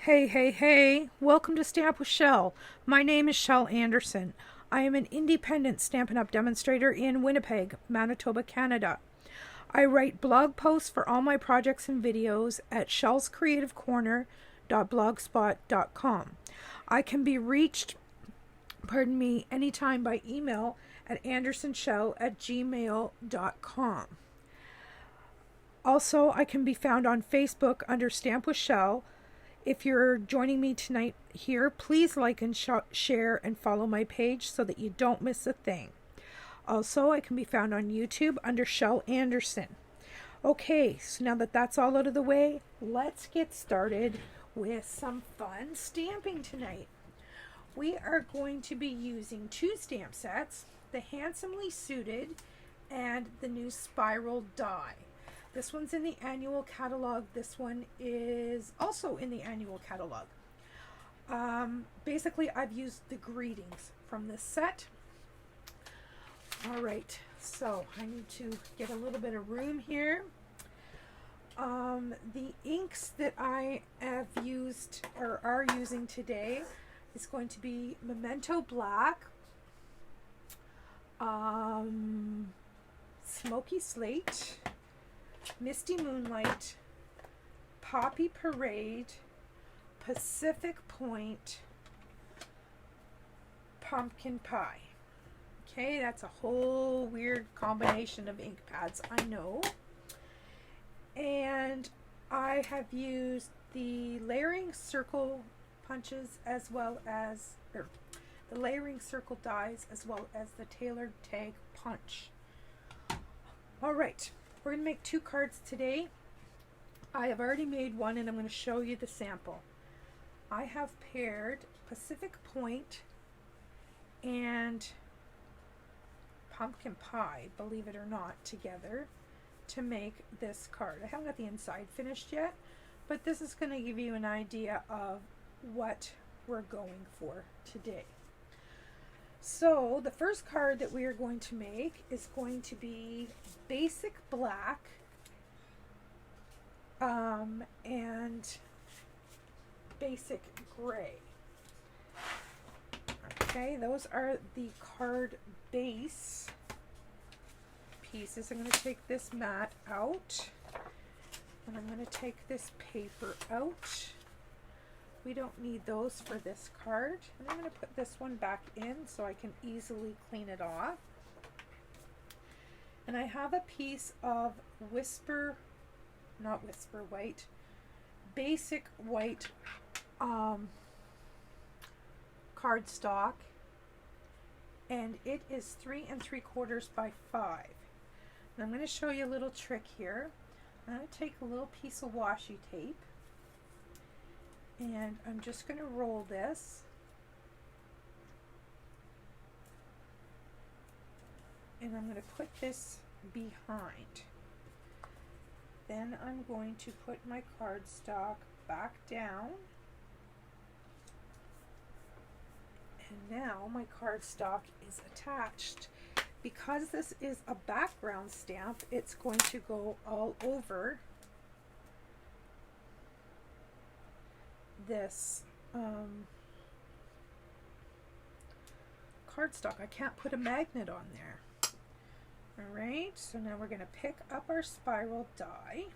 Hey, hey, hey, welcome to Stamp with Shel. My name is Shel Anderson. I am an independent Stampin' Up! Demonstrator in Winnipeg, Manitoba, Canada. I write blog posts for all my projects and videos at shelscreativecorner.blogspot.com. I can be reached, anytime by email at andersonshell@gmail.com. Also, I can be found on Facebook under Stamp with Shel. If you're joining me tonight here, please like and share and follow my page so that you don't miss a thing. Also, I can be found on YouTube under Shel Anderson. Okay, so now that that's all out of the way, let's get started with some fun stamping tonight. We are going to be using two stamp sets, the Handsomely Suited and the new Spiral Die. This one's in the annual catalog. This one is also in the annual catalog. Basically, I've used the greetings from this set. All right, so I need to get a little bit of room here. The inks that I have used or are using today is going to be Memento Black, Smoky Slate, Misty Moonlight, Poppy Parade, Pacific Point, Pumpkin Pie. Okay, that's a whole weird combination of ink pads, I know. And I have used the layering circle punches as well as, the layering circle dies as well as the tailored tag punch. All right. We're going to make two cards today. I have already made one and I'm going to show you the sample. I have paired Pacific Point and Pumpkin Pie, believe it or not, together to make this card. I haven't got the inside finished yet, but this is going to give you an idea of what we're going for today. So the first card that we are going to make is going to be Basic Black and Basic Gray. Okay, those are the card base pieces. I'm going to take this mat out and I'm going to take this paper out. We don't need those for this card. And I'm going to put this one back in so I can easily clean it off. And I have a piece of basic white cardstock. And it is 3 3/4 by 5. And I'm going to show you a little trick here. I'm going to take a little piece of washi tape. And I'm just going to roll this. And I'm going to put this behind. Then I'm going to put my cardstock back down. And now my cardstock is attached. Because this is a background stamp, it's going to go all over this cardstock. I can't put a magnet on there. Alright, so now we're going to pick up our spiral die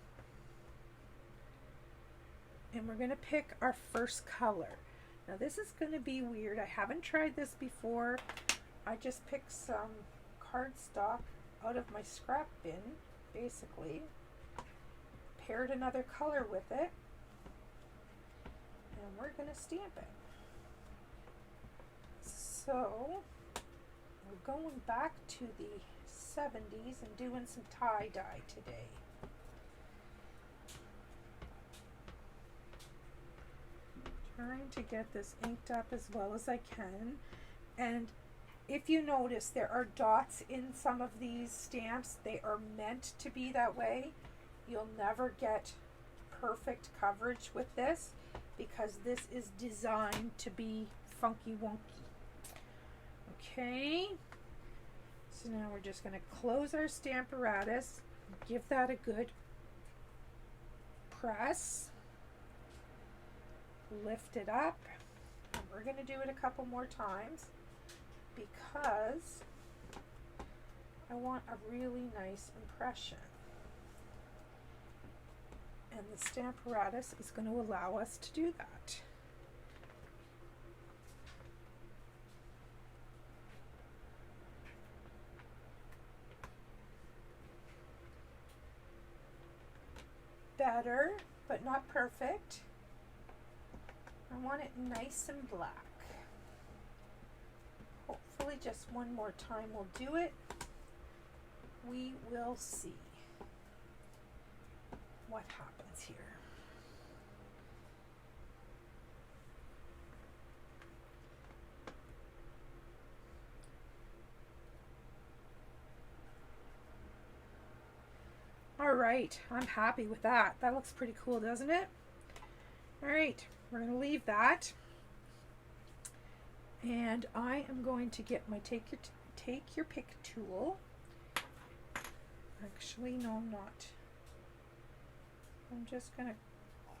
and we're going to pick our first color. Now this is going to be weird. I haven't tried this before. I just picked some cardstock out of my scrap bin, basically, paired another color with it, and we're going to stamp it. So we're going back to the 70s and doing some tie-dye today. Trying to get this inked up as well as I can. And if you notice, there are dots in some of these stamps. They are meant to be that way. You'll never get perfect coverage with this because this is designed to be funky wonky. Okay, so now we're just going to close our Stamparatus, give that a good press, lift it up, and we're going to do it a couple more times because I want a really nice impression. And the Stamparatus is going to allow us to do that. Better, but not perfect. I want it nice and black. Hopefully just one more time will do it. We will see what happens here. All right, I'm happy with that. That looks pretty cool, doesn't it? All right, we're going to leave that. And I am going to get my take your pick tool. Actually, no, I'm not. I'm just going to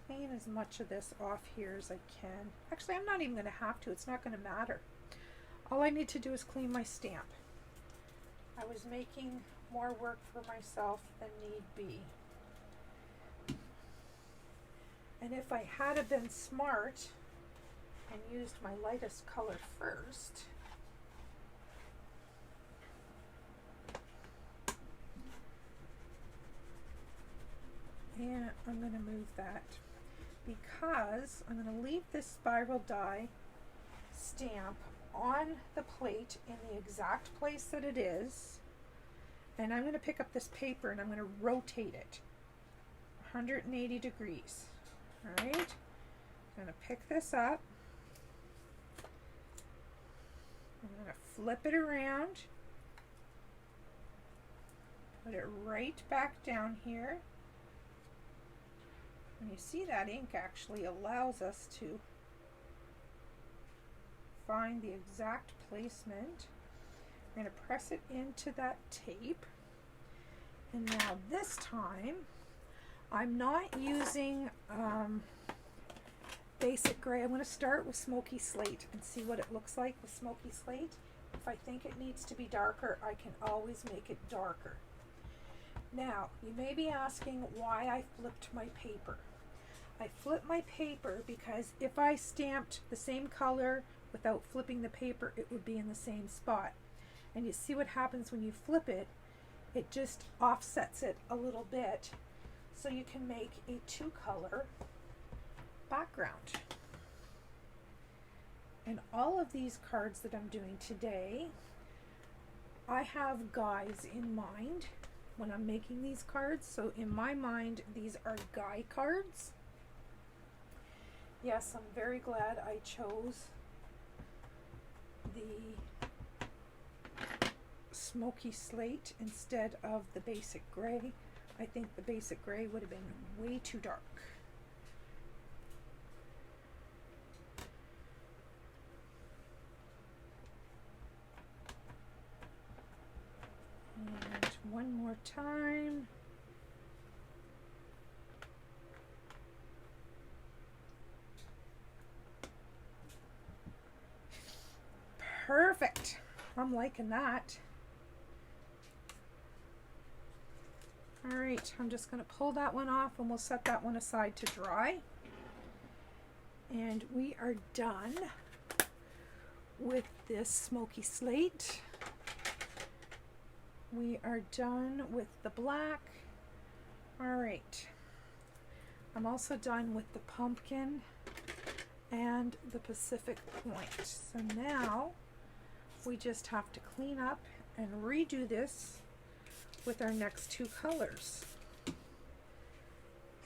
clean as much of this off here as I can. Actually, I'm not even going to have to. It's not going to matter. All I need to do is clean my stamp. I was making more work for myself than need be. And if I had been smart and used my lightest color first, and I'm going to move that because I'm going to leave this spiral die stamp on the plate in the exact place that it is, and I'm going to pick up this paper and I'm going to rotate it 180 degrees. All right, I'm going to pick this up, I'm going to flip it around, put it right back down here, and you see that ink actually allows us to find the exact placement. We're going to press it into that tape, and now this time I'm not using basic gray. I'm going to start with smoky slate and see what it looks like with smoky slate. If I think it needs to be darker, I can always make it darker. Now, you may be asking why I flipped my paper. I flipped my paper because if I stamped the same color without flipping the paper, it would be in the same spot. And you see what happens when you flip it, it just offsets it a little bit, so you can make a two-color background. And all of these cards that I'm doing today, I have guys in mind when I'm making these cards. So in my mind, these are guy cards. Yes, I'm very glad I chose the smoky slate instead of the basic gray. I think the basic gray would have been way too dark. And one more time. Perfect. I'm liking that. All right, I'm just going to pull that one off and we'll set that one aside to dry. And we are done with this smoky slate. We are done with the black. All right. I'm also done with the pumpkin and the Pacific Point. So now we just have to clean up and redo this with our next two colors.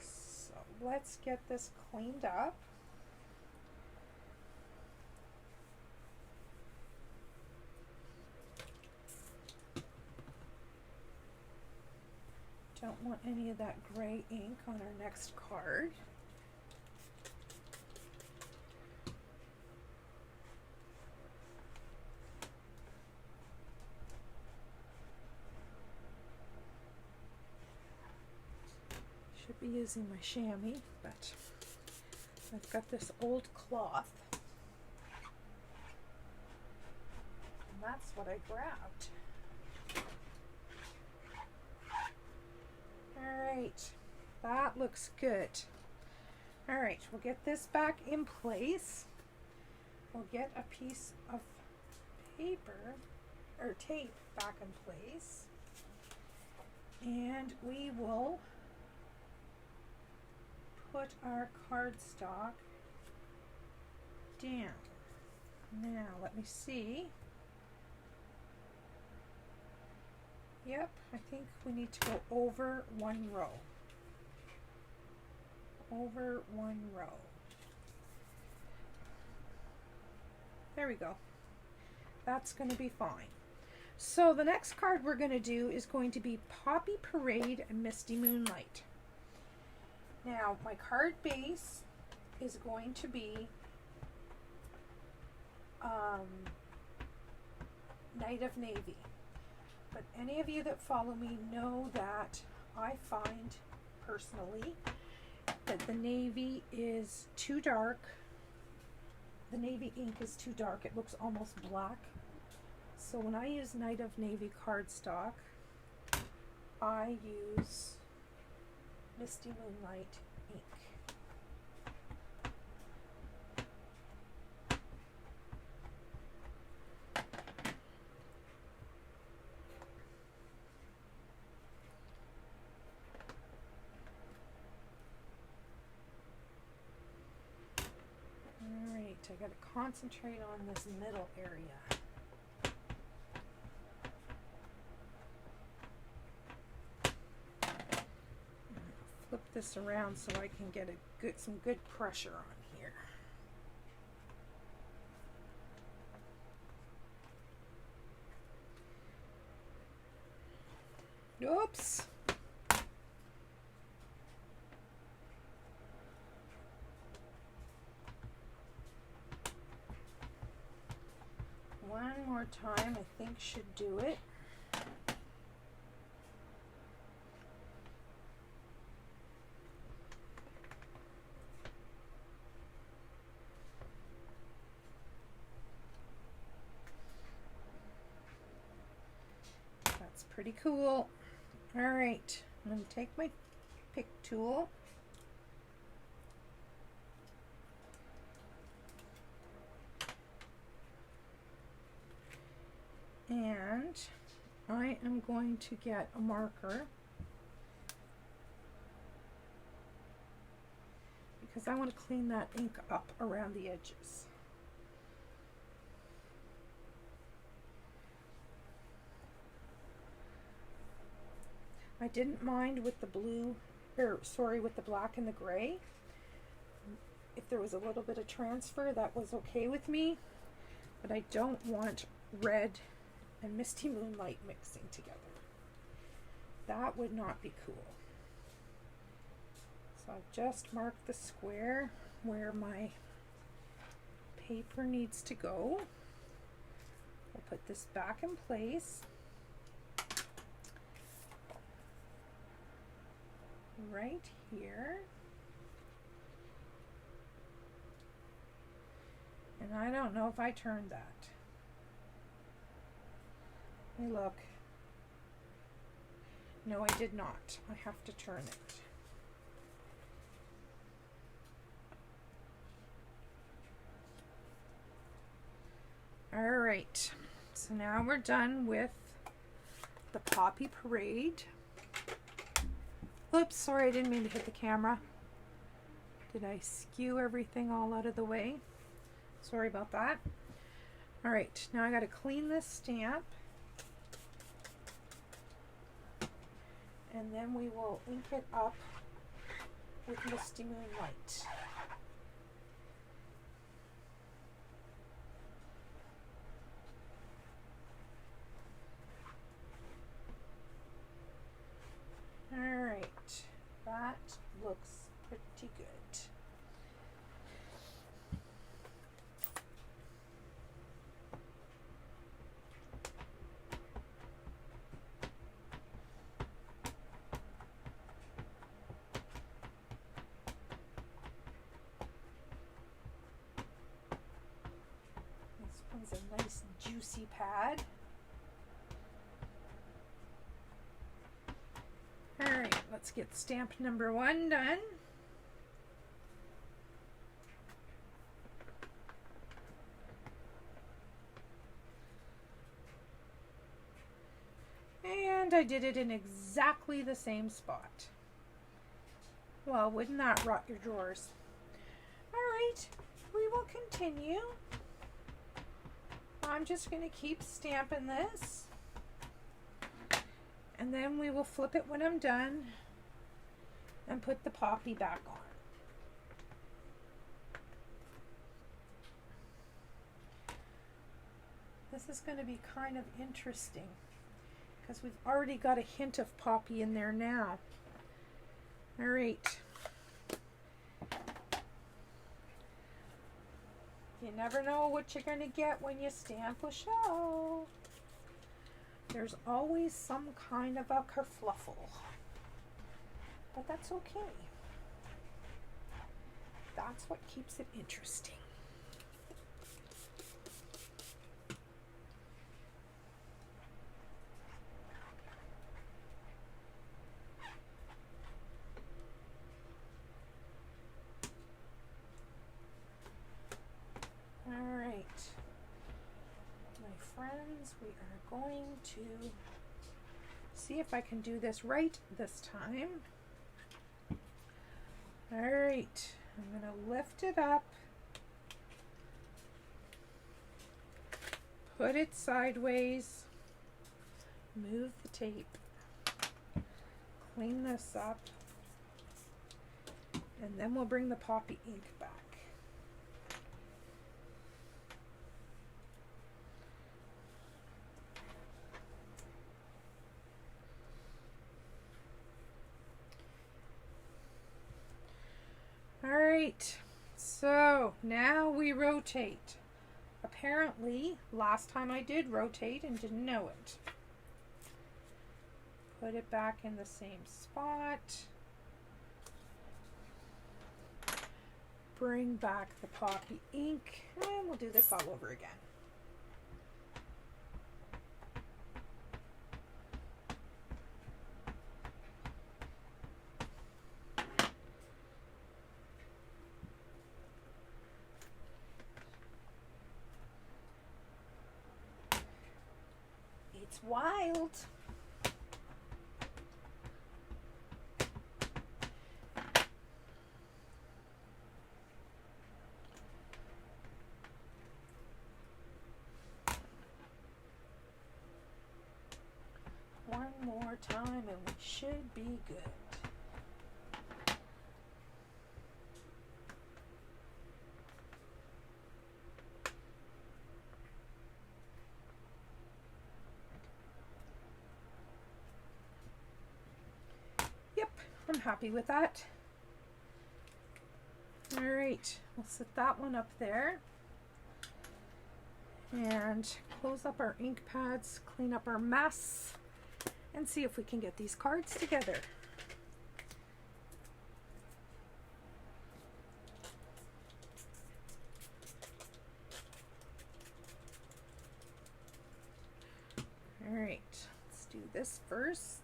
So let's get this cleaned up. Don't want any of that gray ink on our next card. Should be using my chamois, but I've got this old cloth, and that's what I grabbed. All right, that looks good. All right, we'll get this back in place. We'll get a piece of paper or tape back in place, and we will put our cardstock down. Now let me see. Yep, I think we need to go over one row. Over one row. There we go. That's going to be fine. So the next card we're going to do is going to be Poppy Parade and Misty Moonlight. Now my card base is going to be Night of Navy. But any of you that follow me know that I find personally that the navy is too dark. The navy ink is too dark. It looks almost black. So when I use Night of Navy cardstock, I use Misty Moonlight ink. Alright, I gotta concentrate on this middle area. Flip this around so I can get some good pressure on here. Oops. One more time, I think should do it. That's pretty cool. All right, I'm going to take my pick tool. And I am going to get a marker because I want to clean that ink up around the edges. I didn't mind with the blue, with the black and the gray. If there was a little bit of transfer, that was okay with me, but I don't want red and Misty Moonlight mixing together. That would not be cool. So I've just marked the square where my paper needs to go. I'll put this back in place. Right here. And I don't know if I turned that. Hey, look. No, I did not. I have to turn it. All right. So now we're done with the Poppy Parade. Oops, sorry, I didn't mean to hit the camera. Did I skew everything all out of the way? Sorry about that. All right, now I got to clean this stamp. And then we will ink it up with Misty Moonlight. All right, that looks pretty good. juicy pad. Alright, let's get stamp number 1 done. And I did it in exactly the same spot. Well, wouldn't that rot your drawers? Alright, we will continue. I'm just going to keep stamping this. And then we will flip it when I'm done and put the poppy back on. This is going to be kind of interesting because we've already got a hint of poppy in there now. All right. You never know what you're going to get when you stamp with Shel. There's always some kind of a kerfluffle, but that's okay. That's what keeps it interesting. All right. Friends, we are going to see if I can do this right this time. All right, I'm going to lift it up, put it sideways, move the tape, clean this up, and then we'll bring the poppy ink back. Alright, so now we rotate. Apparently, last time I did rotate and didn't know it. Put it back in the same spot. Bring back the poppy ink, and we'll do this all over again. It's wild. One more time and we should be good. I'm happy with that. All right, we'll set that one up there and close up our ink pads, clean up our mess, and see if we can get these cards together. All right, let's do this first.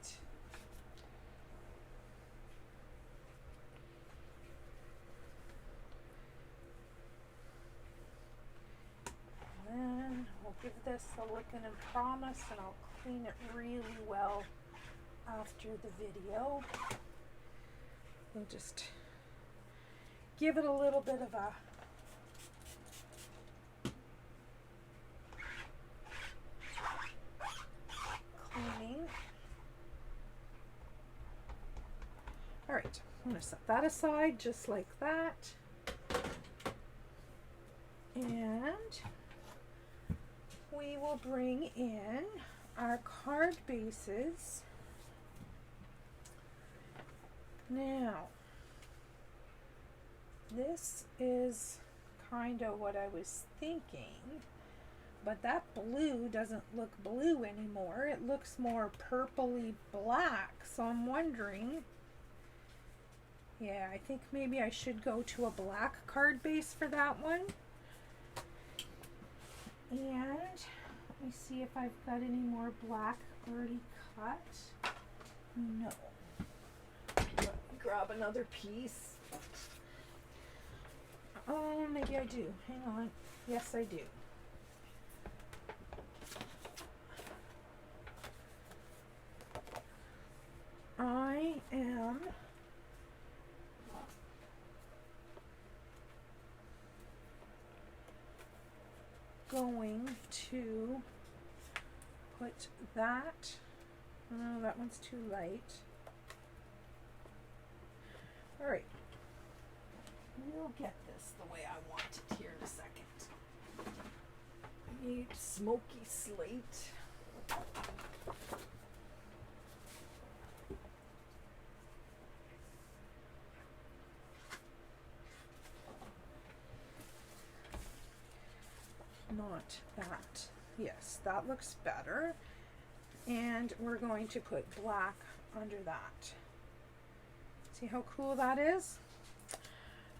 Give this a licking and promise, and I'll clean it really well after the video. We'll just give it a little bit of a cleaning. All right, I'm going to set that aside just like that. And we will bring in our card bases. Now, this is kind of what I was thinking, but that blue doesn't look blue anymore. It looks more purpley black, so I'm wondering, yeah, I think maybe I should go to a black card base for that one. And me see if I've got any more black already cut. No. Let me grab another piece. Oh, maybe I do. Hang on. Yes, I do. I am going to put that. Oh, that one's too light. All right. We'll get this the way I want it here in a second. I need smoky slate. Not that. Yes, that looks better. And we're going to put black under that. See how cool that is?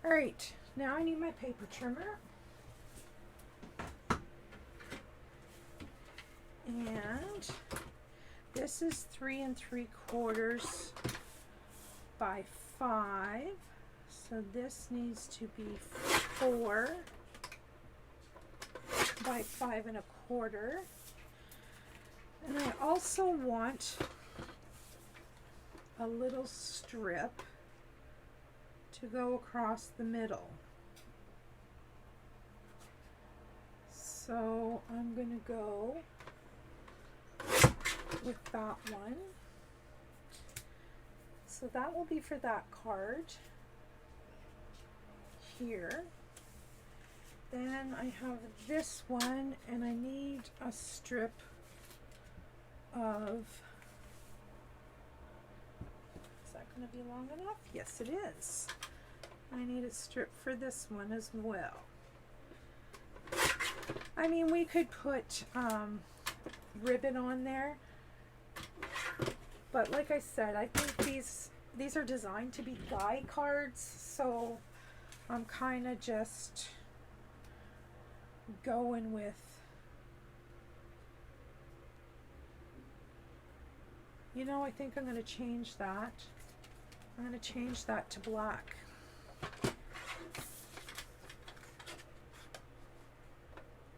All right, now I need my paper trimmer. And this is 3 3/4 by 5. So this needs to be 4 by 5 1/4. And I also want a little strip to go across the middle. So I'm going to go with that one. So that will be for that card here. Then I have this one, and I need a strip of, is that going to be long enough? Yes, it is. I need a strip for this one as well. I mean, we could put ribbon on there, but like I said, I think these are designed to be die cards, so I'm kind of just going with I think I'm going to change that. I'm going to change that to black.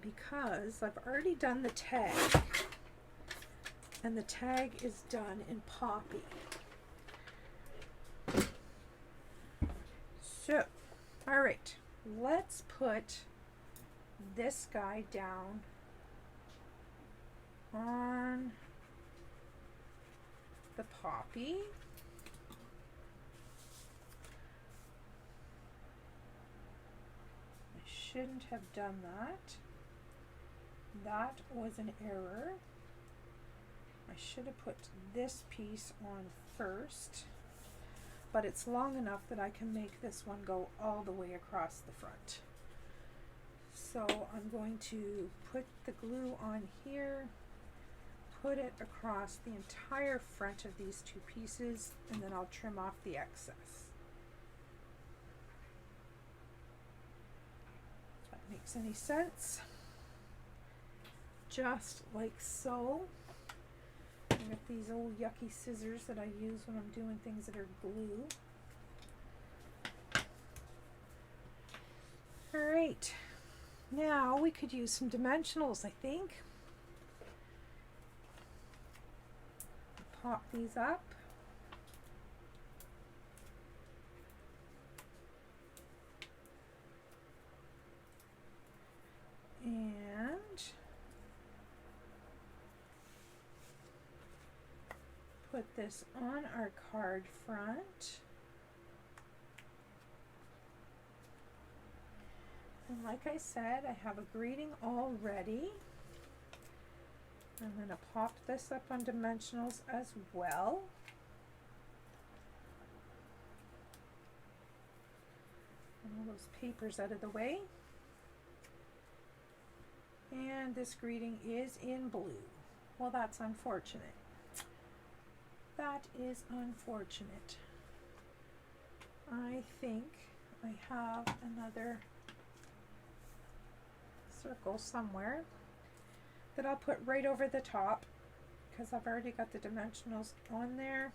Because I've already done the tag. And the tag is done in poppy. So, all right. Let's put this guy down on the poppy. I shouldn't have done that. That was an error. I should have put this piece on first, but it's long enough that I can make this one go all the way across the front. So I'm going to put the glue on here, put it across the entire front of these two pieces, and then I'll trim off the excess. If that makes any sense. Just like so. I got these old yucky scissors that I use when I'm doing things that are glue. All right. Now we could use some dimensionals, I think. Pop these up. And put this on our card front. And like I said, I have a greeting all ready. I'm going to pop this up on dimensionals as well. And all those papers out of the way. And this greeting is in blue. Well, that's unfortunate. That is unfortunate. I think I have another circle somewhere that I'll put right over the top because I've already got the dimensionals on there.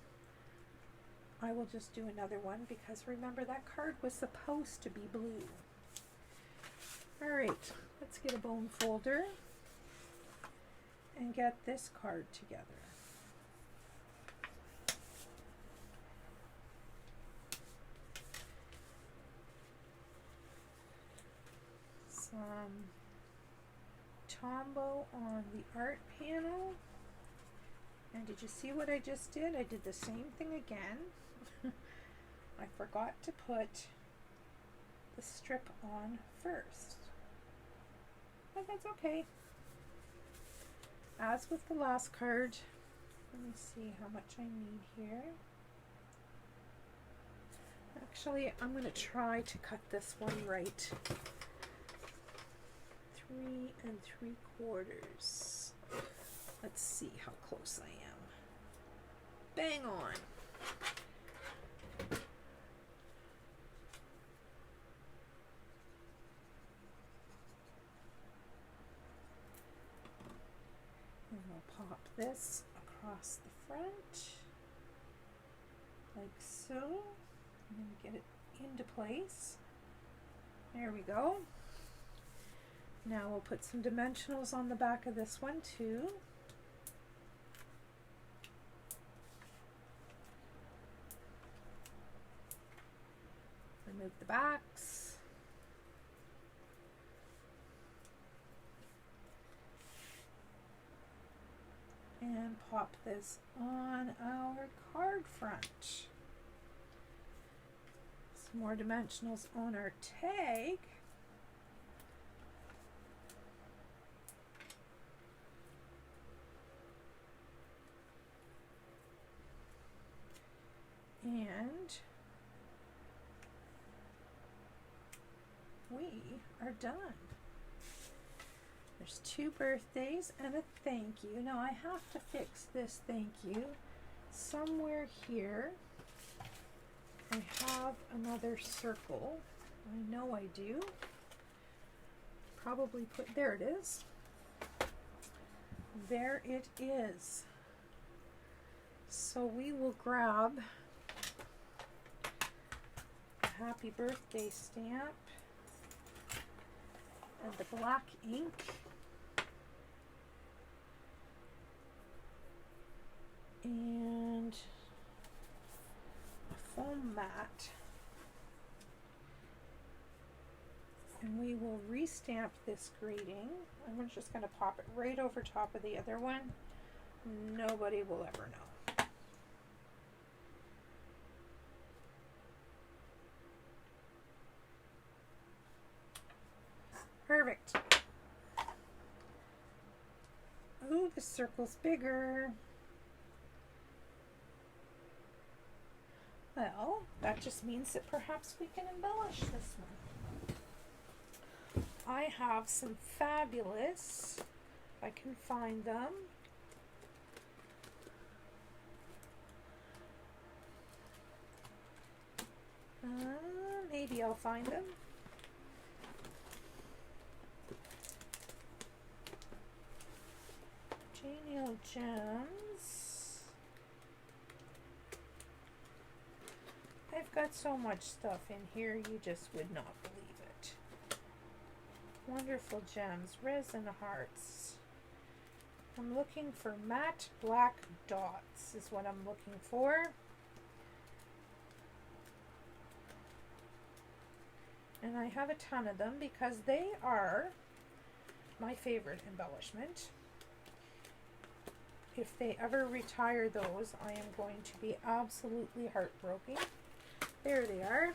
I will just do another one because remember that card was supposed to be blue. Alright, let's get a bone folder and get this card together. Some Tombow on the art panel. And did you see what I just did? I did the same thing again. I forgot to put the strip on first. But that's okay. As with the last card, let me see how much I need here. Actually, I'm going to try to cut this one right. 3 3/4. Let's see how close I am. Bang on. And we'll pop this across the front, like so, and then get it into place. There we go. Now we'll put some dimensionals on the back of this one too. Remove the backs. And pop this on our card front. Some more dimensionals on our tag. And we are done. There's 2 birthdays and a thank you. Now I have to fix this thank you somewhere here. I have another circle. I know I do. Probably put, there it is. There it is. So we will grab a happy birthday stamp and the black ink. And a foam mat. And we will restamp this greeting. I'm just going to pop it right over top of the other one. Nobody will ever know. Perfect. Ooh, the circle's bigger. Well, that just means that perhaps we can embellish this one. I have some fabulous, if I can find them, maybe I'll find them. Genial Gems. I've got so much stuff in here you just would not believe it. Wonderful Gems, resin hearts. I'm looking for matte black dots is what I'm looking for. And I have a ton of them because they are my favorite embellishment. If they ever retire those, I am going to be absolutely heartbroken. There they are.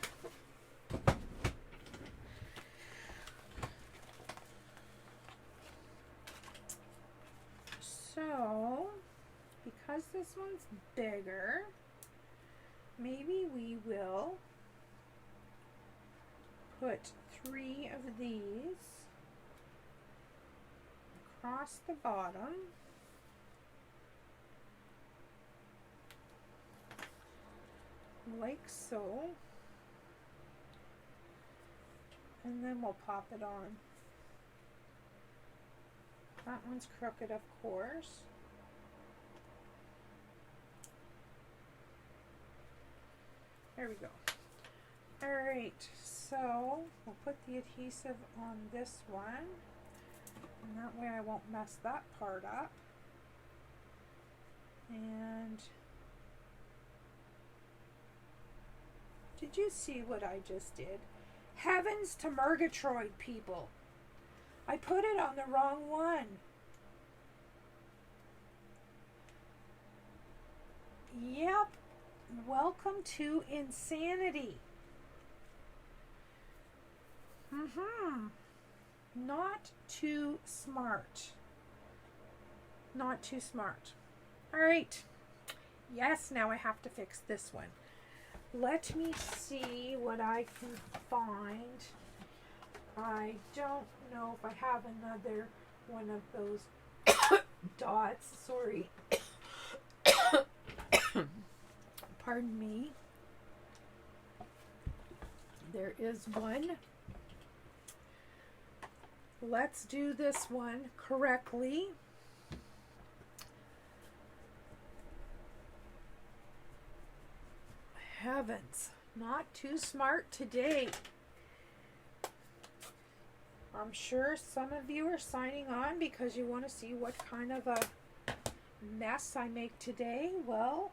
So, because this one's bigger, maybe we will put 3 of these across the bottom. Like so, and then we'll pop it on That one's crooked, of course. There we go. Alright, so we'll put the adhesive on this one, and that way I won't mess that part up. And did you see what I just did? Heavens to Murgatroyd, people. I put it on the wrong one. Yep. Welcome to insanity. Not too smart. Not too smart. All right. Yes, now I have to fix this one. Let me see what I can find. I don't know if I have another one of those dots. Sorry. Pardon me. There is one. Let's do this one correctly. Heavens, not too smart today. I'm sure some of you are signing on because you want to see what kind of a mess I make today. Well,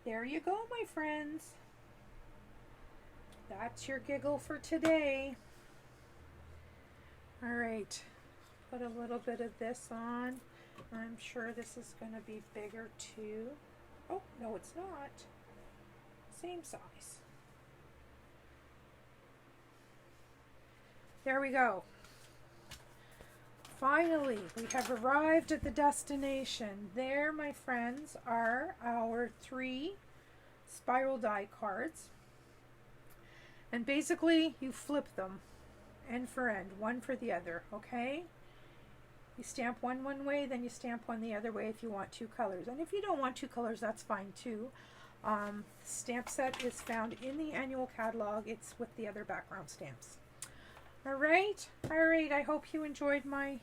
there you go, my friends. That's your giggle for today. All right, put a little bit of this on. I'm sure this is going to be bigger too. Oh, no, it's not. Same size. There we go. Finally, we have arrived at the destination. There, my friends, are our 3 spiral die cards. And basically, you flip them end for end, one for the other, okay? You stamp one way, then you stamp one the other way if you want 2 colors. And if you don't want 2 colors, that's fine too. Stamp set is found in the annual catalog. It's with the other background stamps. All right. I hope you enjoyed my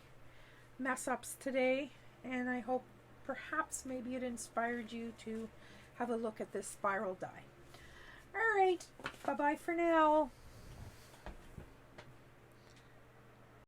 mess ups today, and I hope perhaps maybe it inspired you to have a look at this spiral die. All right. Bye-bye for now.